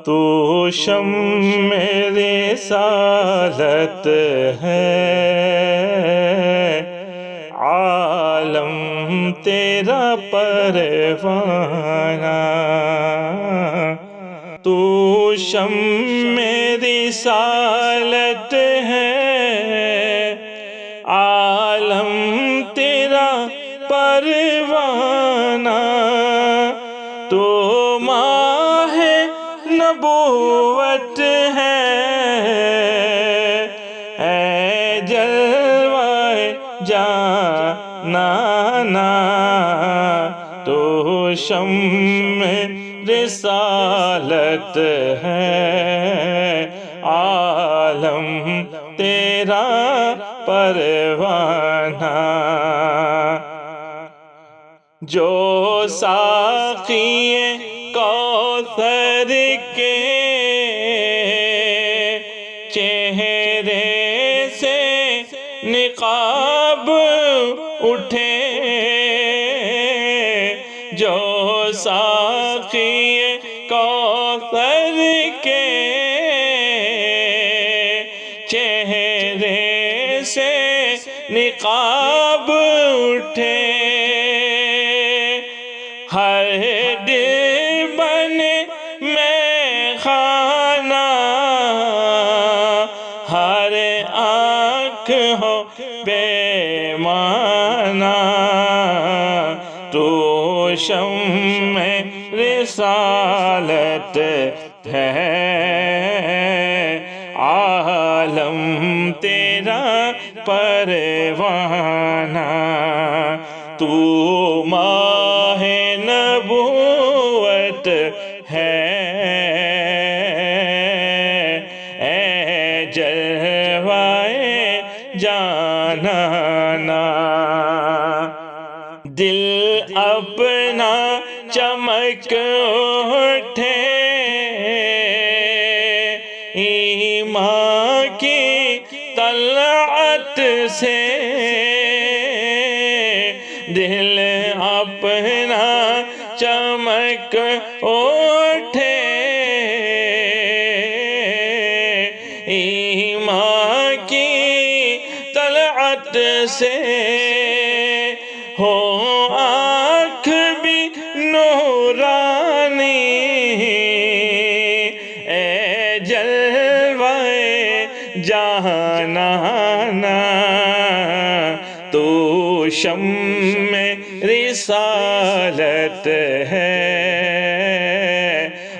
تو شمع رسالت ہے، عالم تیرا پروانہ، تو شمع رسالت ہے، عالم تیرا پروانہ، تو ماہ نبوت ہے، اے جلوہ جانانا، تو شمع رسالت ہے، عالم تیرا پروانہ، جو ساقی کوثر کے چہرے سے نقاب اٹھے، جو ساقی کوثر کے چہرے سے نقاب اٹھے، ہر دل بنے میں خانہ، ہر آنکھ ہو پیمانہ، تو شمع رسالت ہے، عالم تیرا پروانہ، تو ماہ نبوت ہے، اے جلوہ جانانا، دل اپنا چمک اٹھے، ایمان کی طلعت سے، دل اپنا چمک اٹھے، ایمان کی طلعت سے، ہو آنکھ بھی نورانی، اے جلوہ جانانا، تو شمع رسالت ہے،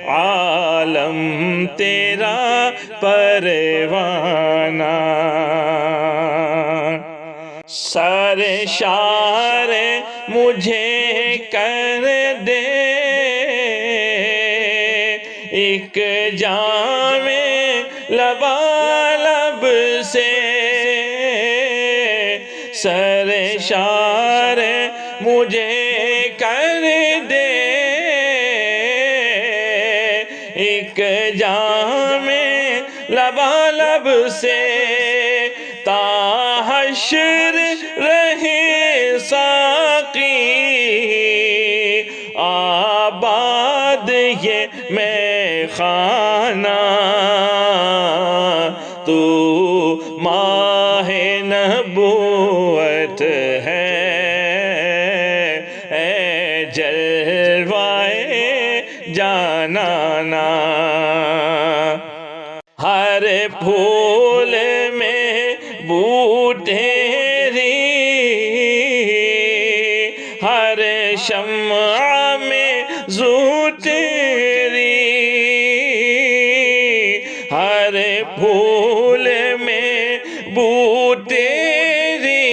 عالم تیرا پروانہ، سرشار مجھے کر دے ایک جام لبالب سے، سرشار مجھے کر دے ایک جام لبالب سے، تا حشر رہے ساقی آباد یہ میں خانہ، تو ماہ نبوت ہے، اے جلوہ جانانا، ہر پھول میں بو تیری، ہر شمع میں زو تیری، ہر پھول میں بو تیری،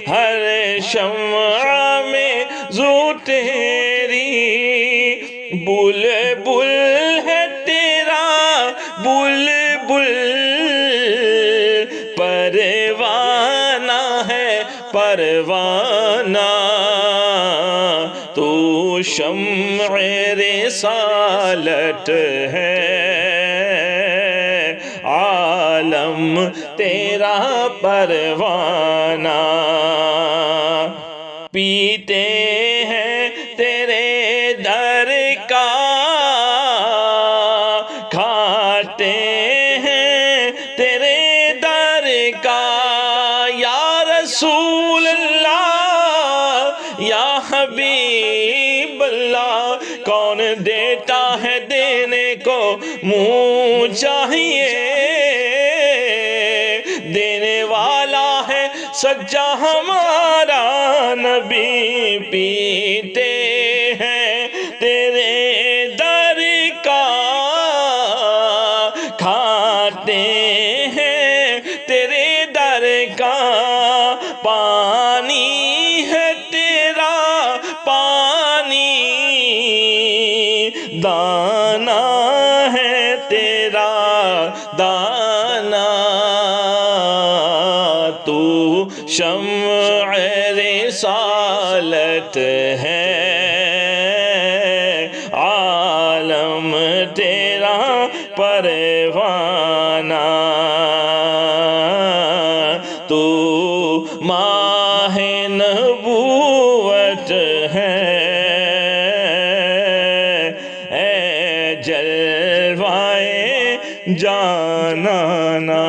ہر شمع میں زو تیری، بلبل ہے تیرا بلبل، پروانہ ہے پروانہ، تو شمع رسالت ہے، عالم تیرا پروانہ، پیتے ہیں تیرے در کا کھاتے ہیں تیرے در کا یا رسول اللہ یا حبیب اللہ. کون دیتا ہے دینے کو منہ چاہیے، دینے والا ہے سچا ہمارا نبی. پیتے ہیں تیرے در کا کھاتے ہیں تیرے در کا، پانی ہے تیرا پانی، دانا ہے تیرا دانا. تو شمع رسالت ہے، عالم تیرا پروانہ. تو ماہ نبوت ہے، اے جلوائے جانانا.